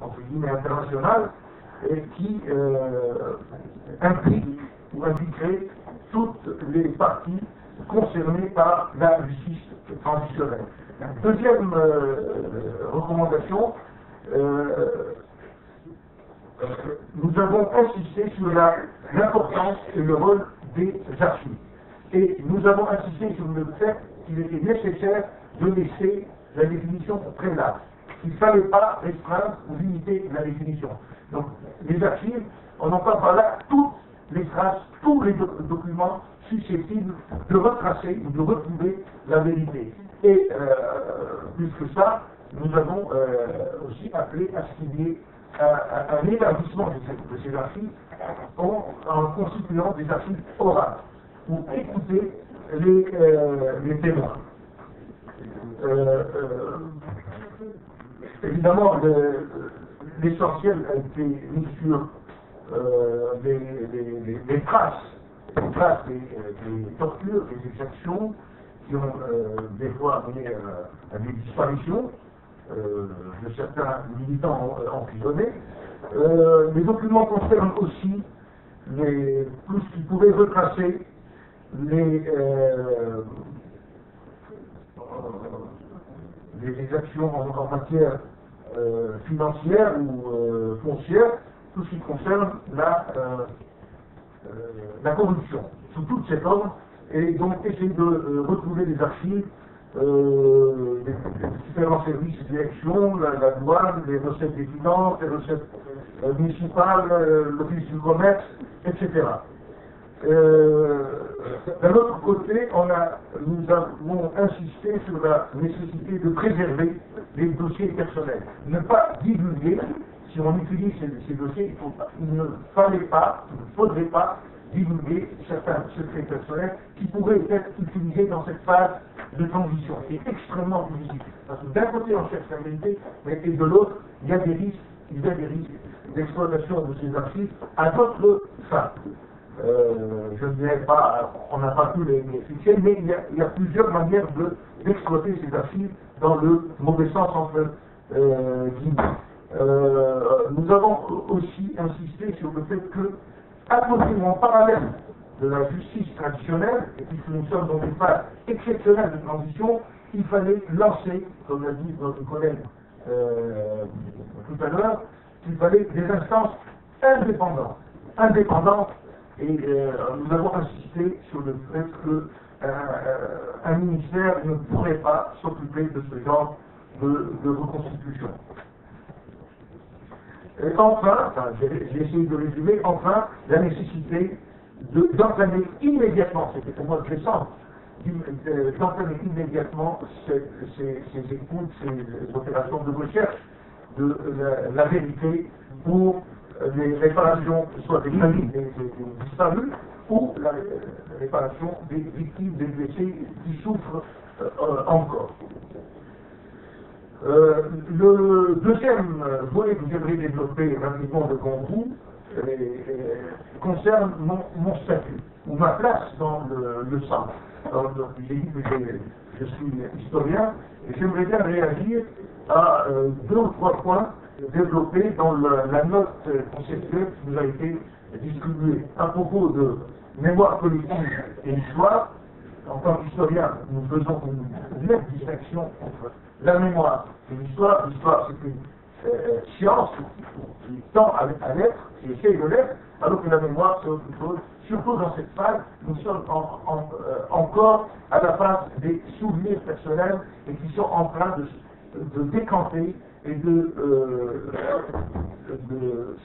entre guillemets, internationale, et qui implique ou impliquerait toutes les parties concernées par la justice transitionnelle. Deuxième recommandation, nous avons insisté sur l'importance et le rôle des archives. Et nous avons insisté sur le fait qu'il était nécessaire de laisser la définition préalable. Il ne fallait pas restreindre ou limiter la définition. Donc, les archives, on entend par là toutes les traces, tous les documents susceptibles de retracer ou de retrouver la vérité. Et plus que ça, nous avons aussi appelé à ce qu'il y ait un élargissement de ces archives en constituant des archives orales pour écouter les témoins. Évidemment, l'essentiel a été mis sur les traces des tortures, des exactions qui ont des fois mené à des disparitions de certains militants emprisonnés. Les documents concernent aussi tout ce qui pouvait retracer les actions en matière financière ou foncière, tout ce qui concerne la corruption, sous toutes ses formes, et donc essayer de retrouver les archives des différents services de direction, la douane, les recettes des finances, les recettes municipales, l'office du commerce, etc. D'un autre côté, nous avons insisté sur la nécessité de préserver les dossiers personnels. Ne pas divulguer, si on utilise ces dossiers, il ne faudrait pas divulguer certains secrets personnels qui pourraient être utilisés dans cette phase de transition. C'est extrêmement difficile. Parce que d'un côté, on cherche la vérité, mais de l'autre, il y a des risques d'exploitation de ces archives à d'autres fins. Je ne dirais pas, on n'a pas tous les fichiers, mais il y a plusieurs manières d'exploiter ces archives dans le mauvais sens entre guillemets. Nous avons aussi insisté sur le fait que, à côté ou en parallèle de la justice traditionnelle, et puisque nous sommes dans une phase exceptionnelle de transition, il fallait lancer, comme l'a dit notre collègue tout à l'heure, qu'il fallait des instances indépendantes, et nous avons insisté sur le fait qu'un ministère ne pourrait pas s'occuper de ce genre de reconstitution. Et enfin, j'ai essayé de résumer, enfin, la nécessité d'entamer immédiatement, c'était pour moi très simple, d'entamer immédiatement ces écoutes, ces opérations de recherche de la vérité pour les réparations, soit des familles des disparus, ou la réparation des victimes, des blessés qui souffrent encore. Le deuxième volet que j'aimerais développer rapidement devant vous concerne mon statut, ou ma place dans le centre. Alors, j'ai dit que je suis historien, et j'aimerais bien réagir à deux ou trois points développés dans la note conceptuelle qui nous a été distribuée. À propos de mémoire collective et histoire, en tant qu'historien, nous faisons une nette distinction entre la mémoire et l'histoire. L'histoire, c'est une science qui tend à l'être, qui essaye de l'être, alors que la mémoire, c'est autre chose. Surtout dans cette phase, nous sommes encore à la phase des souvenirs personnels et qui sont en train de décanter et de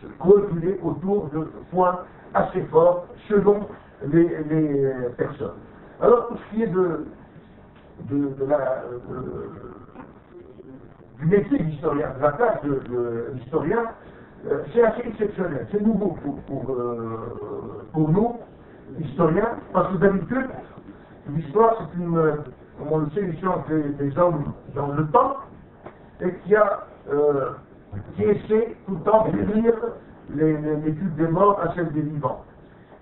se coaguler autour de points assez forts selon les personnes. Alors, pour ce qui est du métier d'historien, de la place de l'historien, c'est assez exceptionnel, c'est nouveau pour nous, historiens, parce que d'habitude, l'histoire, c'est comme on le sait, l'histoire des hommes dans le temps, et qui essaie tout le temps d'écrire l'étude des morts à celle des vivants.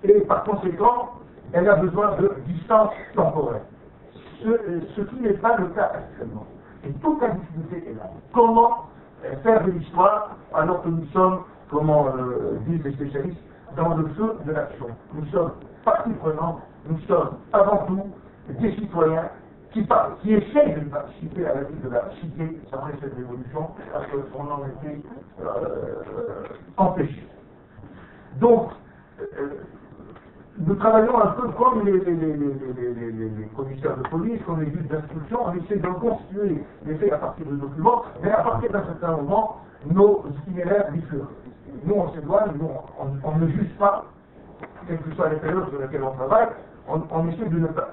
Et par conséquent, elle a besoin de distance temporelle. Ce qui n'est pas le cas actuellement. Et toute la difficulté est là. Comment faire de l'histoire alors que nous sommes, comment disent les spécialistes, dans le feu de l'action. Nous sommes partie prenante, nous sommes avant tout des citoyens qui essayent de participer à la vie de la cité après cette révolution, parce qu'on en était empêchés. Donc, nous travaillons un peu comme les commissaires de police, comme les juges d'instruction, on essaie de reconstituer les faits à partir de documents, mais à partir d'un certain moment, nos itinéraires diffèrent. Nous, on s'éloigne, nous, on ne juge pas, quelle que soit la période sur laquelle on travaille, on essaie de ne pas,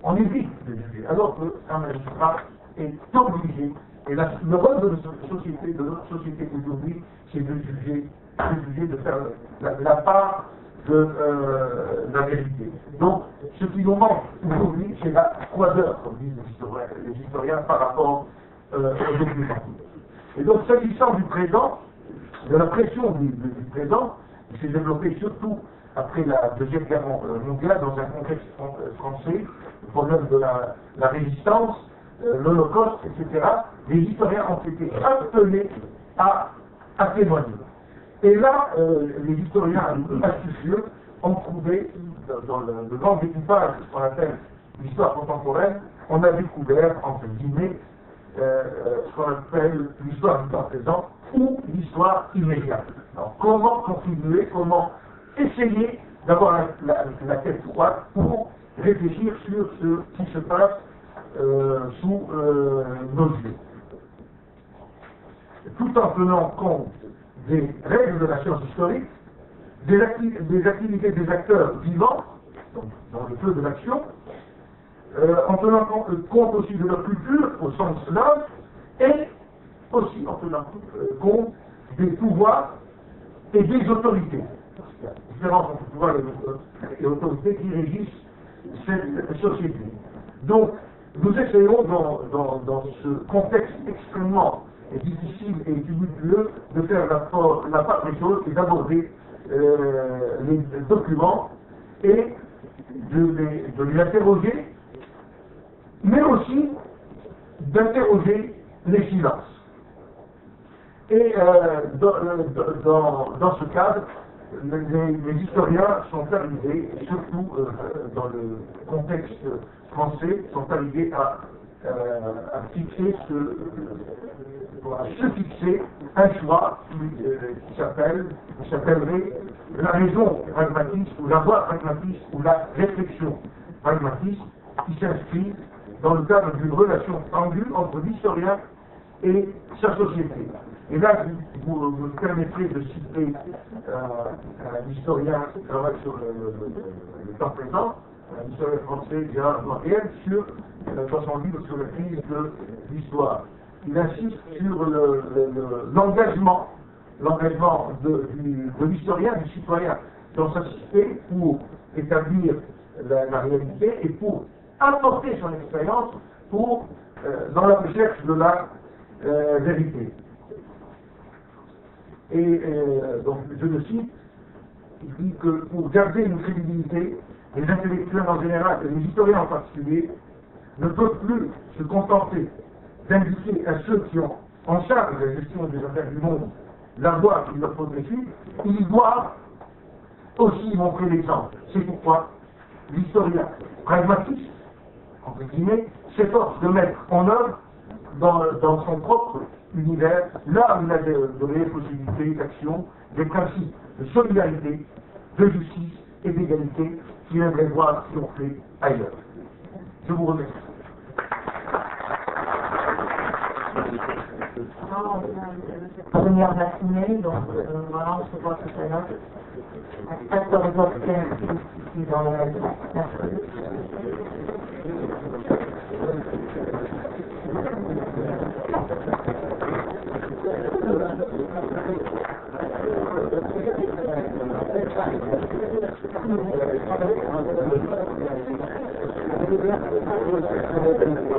on évite de juger, alors qu'un magistrat est obligé, et le rôle de notre société aujourd'hui, c'est de juger, de faire la part de la vérité. Donc, ce qui nous manque aujourd'hui, c'est la froideur, comme disent les historiens, par rapport aux documents. Et donc, s'agissant du présent, de la pression du présent, qui s'est développée surtout après la Deuxième Guerre mondiale, dans un contexte français, le problème de la résistance, l'Holocauste, etc., les historiens ont été appelés à témoigner. Et là, les historiens astucieux ont trouvé, dans le grand découpage, ce qu'on appelle l'histoire contemporaine, on a découvert, entre guillemets, ce qu'on appelle l'histoire du temps présent ou l'histoire immédiate. Alors, comment contribuer, comment essayer d'avoir la tête droite pour réfléchir sur ce qui se passe sous nos yeux. Tout en tenant compte des règles de la science historique, des activités des acteurs vivants, donc dans le feu de l'action, en tenant compte aussi de leur culture au sens large, et aussi en tenant compte des pouvoirs et des autorités. Il y a une différence entre pouvoir et autorités qui régissent cette société. Donc, nous essayons dans ce contexte extrêmement difficile et tumultueux de faire la part des choses et d'aborder les documents et de les interroger, mais aussi d'interroger les silences. Et dans ce cadre, les historiens sont arrivés, surtout dans le contexte français, sont arrivés à fixer fixer un choix qui s'appellerait la raison pragmatiste ou la voie pragmatiste ou la réflexion pragmatiste qui s'inscrit dans le cadre d'une relation tendue entre l'historien et sa société. Et là, vous me permettrez de citer un historien qui travaille sur le temps présent, un historien français, Gérard Mariel, dans son livre sur la crise de l'histoire. Il insiste sur l'engagement de l'historien, du citoyen dans sa société pour établir la réalité et pour apporter son expérience dans la recherche de la vérité. Et donc, je le cite, il dit que pour garder une crédibilité, les intellectuels en général et les historiens en particulier ne peuvent plus se contenter d'indiquer à ceux qui ont en charge la gestion des affaires du monde la voie qu'il leur faudrait suivre, ils doivent aussi montrer l'exemple. C'est pourquoi l'historien pragmatiste, entre guillemets, s'efforce de mettre en œuvre dans son propre univers, là où il a de réelles possibilités d'action, des principes de solidarité, de justice et d'égalité qu'il aimerait voir triompher ailleurs. Je vous remercie. Première matinée, donc voilà, on se voit tout à l'heure. À 14h15 ici dans la mercredi. Thank you.